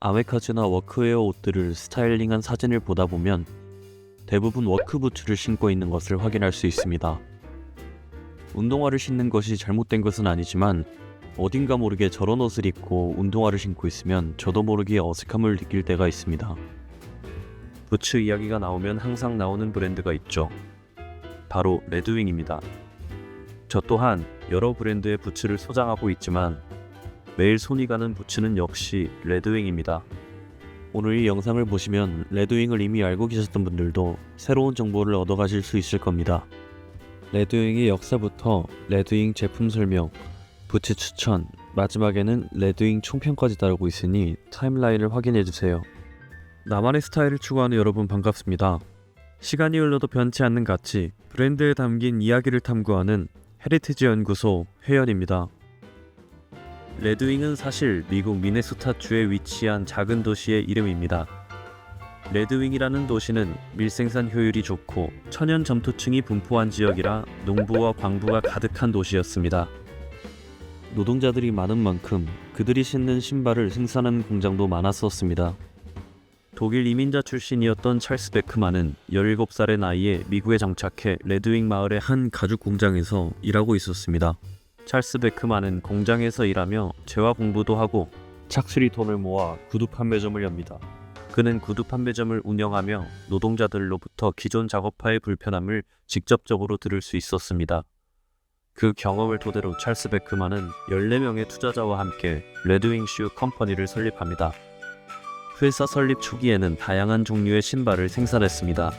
아메카즈나 워크웨어 옷들을 스타일링한 사진을 보다 보면 대부분 워크 부츠를 신고 있는 것을 확인할 수 있습니다. 운동화를 신는 것이 잘못된 것은 아니지만 어딘가 모르게 저런 옷을 입고 운동화를 신고 있으면 저도 모르게 어색함을 느낄 때가 있습니다. 부츠 이야기가 나오면 항상 나오는 브랜드가 있죠. 바로 레드윙입니다. 저 또한 여러 브랜드의 부츠를 소장하고 있지만 매일 손이 가는 부츠는 역시 레드윙입니다. 오늘 이 영상을 보시면 레드윙을 이미 알고 계셨던 분들도 새로운 정보를 얻어가실 수 있을 겁니다. 레드윙의 역사부터 레드윙 제품 설명, 부츠 추천, 마지막에는 레드윙 총평까지 다루고 있으니 타임라인을 확인해주세요. 나만의 스타일을 추구하는 여러분 반갑습니다. 시간이 흘러도 변치 않는 가치, 브랜드에 담긴 이야기를 탐구하는 헤리티지 연구소 회원입니다. 레드윙은 사실 미국 미네소타주에 위치한 작은 도시의 이름입니다. 레드윙이라는 도시는 밀생산 효율이 좋고 천연 점토층이 분포한 지역이라 농부와 광부가 가득한 도시였습니다. 노동자들이 많은 만큼 그들이 신는 신발을 생산하는 공장도 많았었습니다. 독일 이민자 출신이었던 찰스 베크만은 17살의 나이에 미국에 정착해 레드윙 마을의 한 가죽 공장에서 일하고 있었습니다. 찰스 베크만은 공장에서 일하며 재화 공부도 하고 착실히 돈을 모아 구두 판매점을 엽니다. 그는 구두 판매점을 운영하며 노동자들로부터 기존 작업화의 불편함을 직접적으로 들을 수 있었습니다. 그 경험을 토대로 찰스 베크만은 14명의 투자자와 함께 레드윙 슈 컴퍼니를 설립합니다. 회사 설립 초기에는 다양한 종류의 신발을 생산했습니다.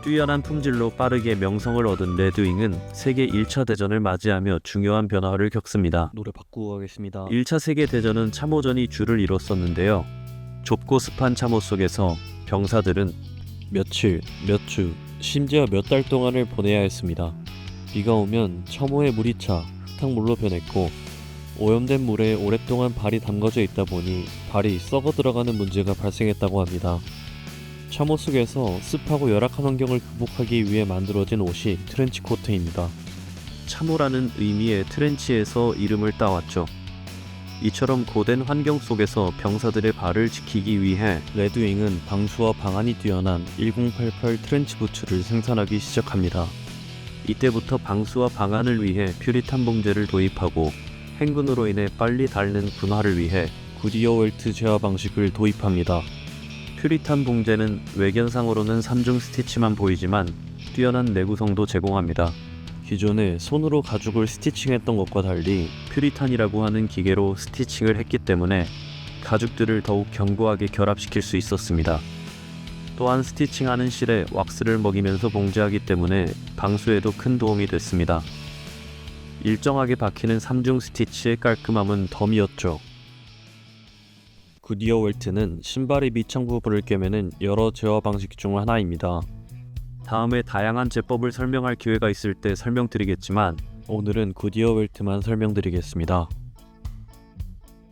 뛰어난 품질로 빠르게 명성을 얻은 레드윙은 세계 1차 대전을 맞이하며 중요한 변화를 겪습니다. 노래 바꾸고 가겠습니다. 1차 세계대전은 참호전이 주를 이뤘었는데요. 좁고 습한 참호 속에서 병사들은 며칠, 몇 주, 심지어 몇 달 동안을 보내야 했습니다. 비가 오면 참호에 물이 차 흙탕물로 변했고 오염된 물에 오랫동안 발이 담가져 있다 보니 발이 썩어 들어가는 문제가 발생했다고 합니다. 참호 속에서 습하고 열악한 환경을 극복하기 위해 만들어진 옷이 트렌치코트입니다. 참호라는 의미의 트렌치에서 이름을 따왔죠. 이처럼 고된 환경 속에서 병사들의 발을 지키기 위해 레드윙은 방수와 방안이 뛰어난 1088 트렌치 부츠를 생산하기 시작합니다. 이때부터 방수와 방안을 위해 퓨리탄 봉제를 도입하고 행군으로 인해 빨리 닳는 군화를 위해 구디어 웰트 재화 방식을 도입합니다. 퓨리탄 봉제는 외견상으로는 3중 스티치만 보이지만 뛰어난 내구성도 제공합니다. 기존에 손으로 가죽을 스티칭했던 것과 달리 퓨리탄이라고 하는 기계로 스티칭을 했기 때문에 가죽들을 더욱 견고하게 결합시킬 수 있었습니다. 또한 스티칭하는 실에 왁스를 먹이면서 봉제하기 때문에 방수에도 큰 도움이 됐습니다. 일정하게 박히는 3중 스티치의 깔끔함은 덤이었죠. 구디어 웰트는 신발의 밑창 부분을 꿰매는 여러 제어 방식 중 하나입니다. 다음에 다양한 제법을 설명할 기회가 있을 때 설명드리겠지만 오늘은 구디어 웰트만 설명드리겠습니다.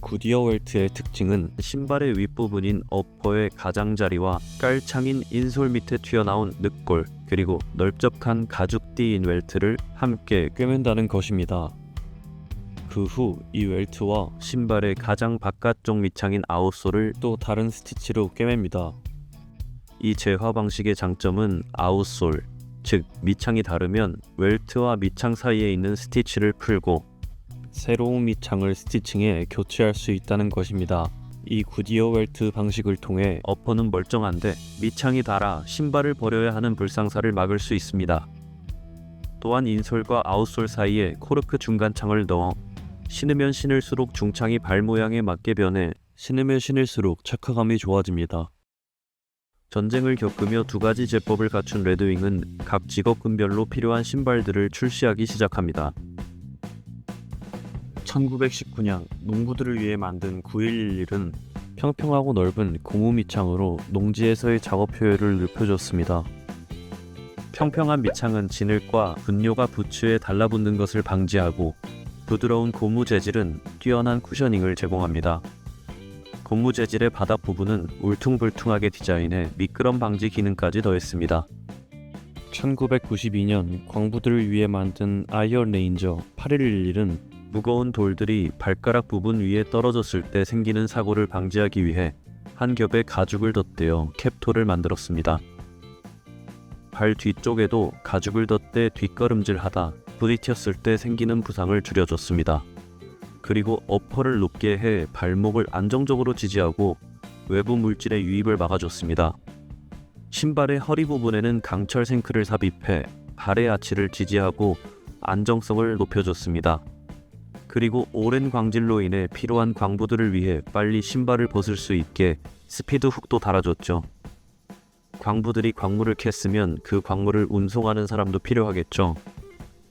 구디어 웰트의 특징은 신발의 윗부분인 어퍼의 가장자리와 깔창인 인솔 밑에 튀어나온 늑골 그리고 넓적한 가죽띠인 웰트를 함께 꿰맨다는 것입니다. 그 후 이 웰트와 신발의 가장 바깥쪽 밑창인 아웃솔을 또 다른 스티치로 꿰맵니다. 이 재화 방식의 장점은 아웃솔, 즉 밑창이 다르면 웰트와 밑창 사이에 있는 스티치를 풀고 새로운 밑창을 스티칭해 교체할 수 있다는 것입니다. 이 구디어 웰트 방식을 통해 어퍼는 멀쩡한데 밑창이 닳아 신발을 버려야 하는 불상사를 막을 수 있습니다. 또한 인솔과 아웃솔 사이에 코르크 중간창을 넣어 신으면 신을수록 중창이 발 모양에 맞게 변해 신으면 신을수록 착화감이 좋아집니다. 전쟁을 겪으며 두 가지 제법을 갖춘 레드윙은 각 직업군별로 필요한 신발들을 출시하기 시작합니다. 1919년 농부들을 위해 만든 9111은 평평하고 넓은 고무 밑창으로 농지에서의 작업 효율을 높여줬습니다. 평평한 밑창은 진흙과 분뇨가 부츠에 달라붙는 것을 방지하고 부드러운 고무 재질은 뛰어난 쿠셔닝을 제공합니다. 고무 재질의 바닥 부분은 울퉁불퉁하게 디자인해 미끄럼 방지 기능까지 더했습니다. 1992년 광부들을 위해 만든 아이언 레인저 8111은 무거운 돌들이 발가락 부분 위에 떨어졌을 때 생기는 사고를 방지하기 위해 한 겹의 가죽을 덧대어 캡토를 만들었습니다. 발 뒤쪽에도 가죽을 덧대 뒷걸음질하다 부딪혔을 때 생기는 부상을 줄여줬습니다. 그리고 어퍼를 높게 해 발목을 안정적으로 지지하고 외부 물질의 유입을 막아줬습니다. 신발의 허리 부분에는 강철 생크를 삽입해 발의 아치를 지지하고 안정성을 높여줬습니다. 그리고 오랜 광질로 인해 필요한 광부들을 위해 빨리 신발을 벗을 수 있게 스피드 훅도 달아줬죠. 광부들이 광물을 캤으면 그 광물을 운송하는 사람도 필요하겠죠.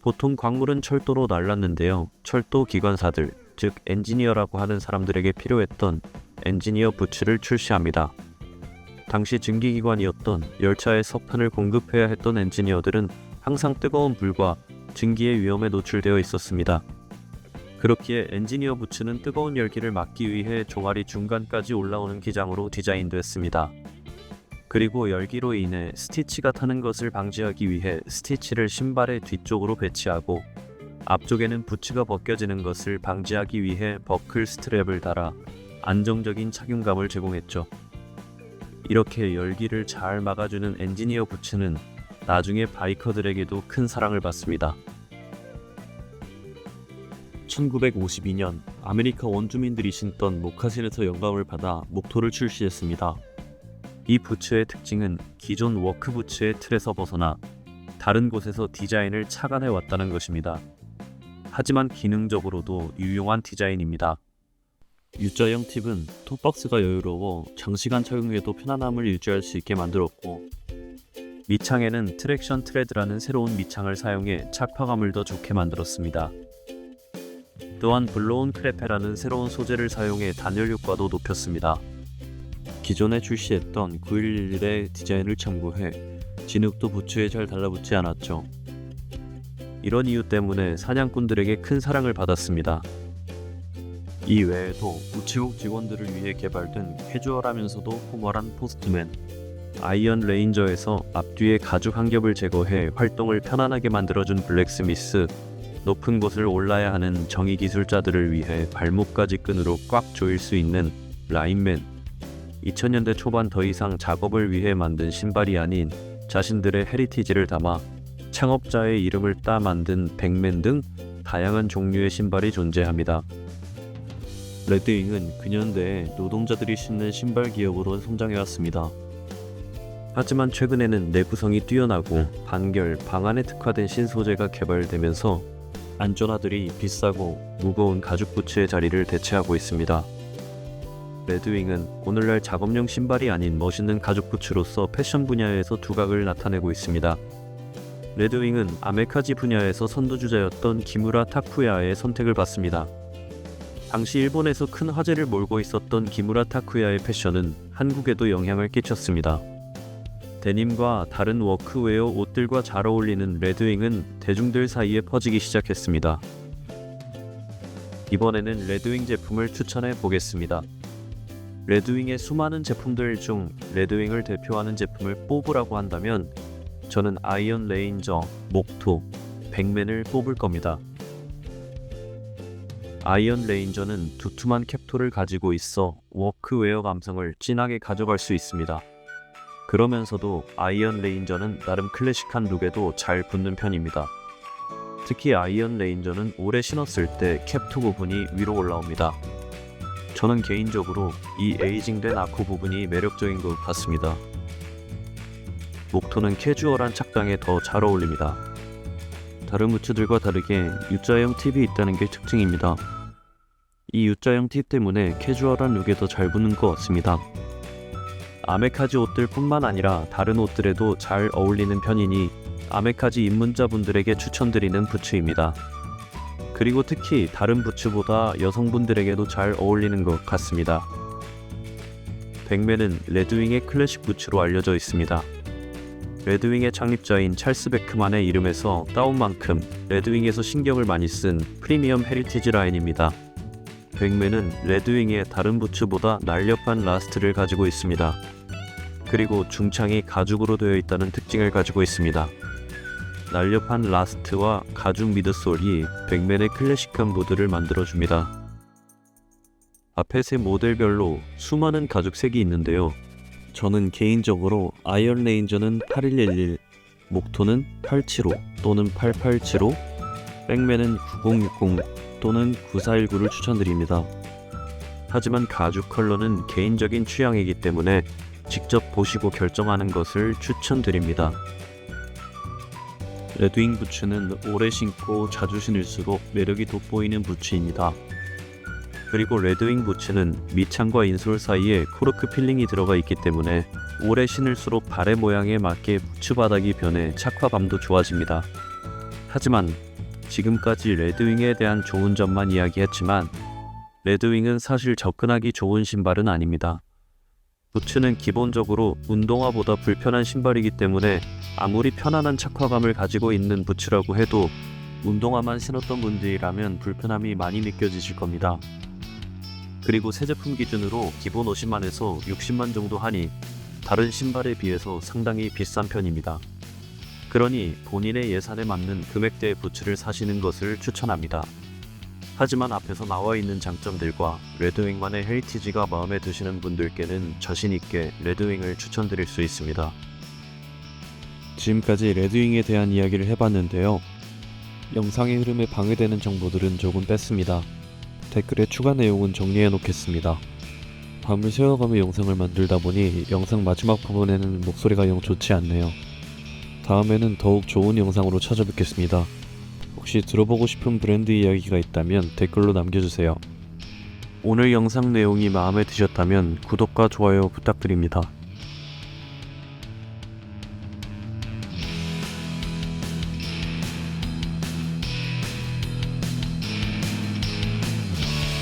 보통 광물은 철도로 날랐는데요. 철도 기관사들, 즉 엔지니어라고 하는 사람들에게 필요했던 엔지니어 부츠를 출시합니다. 당시 증기기관이었던 열차의 석탄을 공급해야 했던 엔지니어들은 항상 뜨거운 불과 증기의 위험에 노출되어 있었습니다. 그렇기에 엔지니어 부츠는 뜨거운 열기를 막기 위해 종아리 중간까지 올라오는 기장으로 디자인됐습니다. 그리고 열기로 인해 스티치가 타는 것을 방지하기 위해 스티치를 신발의 뒤쪽으로 배치하고 앞쪽에는 부츠가 벗겨지는 것을 방지하기 위해 버클 스트랩을 달아 안정적인 착용감을 제공했죠. 이렇게 열기를 잘 막아주는 엔지니어 부츠는 나중에 바이커들에게도 큰 사랑을 받습니다. 1952년 아메리카 원주민들이 신던 모카신에서 영감을 받아 목토를 출시했습니다. 이 부츠의 특징은 기존 워크 부츠의 틀에서 벗어나 다른 곳에서 디자인을 착안해 왔다는 것입니다. 하지만 기능적으로도 유용한 디자인입니다. U자형 팁은 톱박스가 여유로워 장시간 착용해도 편안함을 유지할 수 있게 만들었고, 밑창에는 트랙션 트레드라는 새로운 밑창을 사용해 착화감을 더 좋게 만들었습니다. 또한 블로운 크레페라는 새로운 소재를 사용해 단열 효과도 높였습니다. 기존에 출시했던 9111의 디자인을 참고해 진흙도 부츠에 잘 달라붙지 않았죠. 이런 이유 때문에 사냥꾼들에게 큰 사랑을 받았습니다. 이 외에도 우체국 직원들을 위해 개발된 캐주얼하면서도 포멀한 포스트맨, 아이언 레인저에서 앞뒤에 가죽 한 겹을 제거해 활동을 편안하게 만들어준 블랙스미스, 높은 곳을 올라야 하는 정의 기술자들을 위해 발목까지 끈으로 꽉 조일 수 있는 라인맨, 2000년대 초반 더 이상 작업을 위해 만든 신발이 아닌 자신들의 헤리티지를 담아 창업자의 이름을 따 만든 백맨 등 다양한 종류의 신발이 존재합니다. 레드윙은 근현대에 노동자들이 신는 신발 기업으로 성장해왔습니다. 하지만 최근에는 내구성이 뛰어나고 반결, 방안에 특화된 신소재가 개발되면서 안전화들이 비싸고 무거운 가죽 부츠의 자리를 대체하고 있습니다. 레드윙은 오늘날 작업용 신발이 아닌 멋있는 가죽 부츠로서 패션 분야에서 두각을 나타내고 있습니다. 레드윙은 아메카지 분야에서 선두주자였던 기무라 타쿠야의 선택을 받습니다. 당시 일본에서 큰 화제를 몰고 있었던 기무라 타쿠야의 패션은 한국에도 영향을 끼쳤습니다. 데님과 다른 워크웨어 옷들과 잘 어울리는 레드윙은 대중들 사이에 퍼지기 시작했습니다. 이번에는 레드윙 제품을 추천해 보겠습니다. 레드윙의 수많은 제품들 중 레드윙을 대표하는 제품을 뽑으라고 한다면 저는 아이언 레인저, 목토, 백맨을 뽑을 겁니다. 아이언 레인저는 두툼한 캡토를 가지고 있어 워크웨어 감성을 진하게 가져갈 수 있습니다. 그러면서도 아이언 레인저는 나름 클래식한 룩에도 잘 붙는 편입니다. 특히 아이언 레인저는 오래 신었을 때 캡토 부분이 위로 올라옵니다. 저는 개인적으로 이 에이징된 아코 부분이 매력적인 것 같습니다. 목토는 캐주얼한 착장에 더 잘 어울립니다. 다른 부츠들과 다르게 U자형 팁이 있다는 게 특징입니다. 이 U자형 팁 때문에 캐주얼한 룩에 더 잘 붙는 것 같습니다. 아메카지 옷들 뿐만 아니라 다른 옷들에도 잘 어울리는 편이니 아메카지 입문자분들에게 추천드리는 부츠입니다. 그리고 특히 다른 부츠보다 여성분들에게도 잘 어울리는 것 같습니다. 백맨은 레드윙의 클래식 부츠로 알려져 있습니다. 레드윙의 창립자인 찰스 베크만의 이름에서 따온 만큼 레드윙에서 신경을 많이 쓴 프리미엄 헤리티지 라인입니다. 백맨은 레드윙의 다른 부츠보다 날렵한 라스트를 가지고 있습니다. 그리고 중창이 가죽으로 되어 있다는 특징을 가지고 있습니다. 날렵한 라스트와 가죽 미드솔이 백맨의 클래식한 무드를 만들어줍니다. 앞에 세 모델별로 수많은 가죽색이 있는데요. 저는 개인적으로 아이언 레인저는 8111, 목토는 875 또는 8875, 백맨은 9060 또는 9419를 추천드립니다. 하지만 가죽 컬러는 개인적인 취향이기 때문에 직접 보시고 결정하는 것을 추천드립니다. 레드윙 부츠는 오래 신고 자주 신을수록 매력이 돋보이는 부츠입니다. 그리고 레드윙 부츠는 밑창과 인솔 사이에 코르크 필링이 들어가 있기 때문에 오래 신을수록 발의 모양에 맞게 부츠 바닥이 변해 착화감도 좋아집니다. 하지만 지금까지 레드윙에 대한 좋은 점만 이야기했지만 레드윙은 사실 접근하기 좋은 신발은 아닙니다. 부츠는 기본적으로 운동화보다 불편한 신발이기 때문에 아무리 편안한 착화감을 가지고 있는 부츠라고 해도 운동화만 신었던 분들이라면 불편함이 많이 느껴지실 겁니다. 그리고 새 제품 기준으로 기본 50만에서 60만 정도 하니 다른 신발에 비해서 상당히 비싼 편입니다. 그러니 본인의 예산에 맞는 금액대의 부츠를 사시는 것을 추천합니다. 하지만 앞에서 나와 있는 장점들과 레드윙만의 헤리티지가 마음에 드시는 분들께는 자신있게 레드윙을 추천드릴 수 있습니다. 지금까지 레드윙에 대한 이야기를 해봤는데요. 영상의 흐름에 방해되는 정보들은 조금 뺐습니다. 댓글에 추가 내용은 정리해 놓겠습니다. 밤을 새워가며 영상을 만들다 보니 영상 마지막 부분에는 목소리가 영 좋지 않네요. 다음에는 더욱 좋은 영상으로 찾아뵙겠습니다. 혹시 들어보고 싶은 브랜드 이야기가 있다면 댓글로 남겨주세요. 오늘 영상 내용이 마음에 드셨다면 구독과 좋아요 부탁드립니다.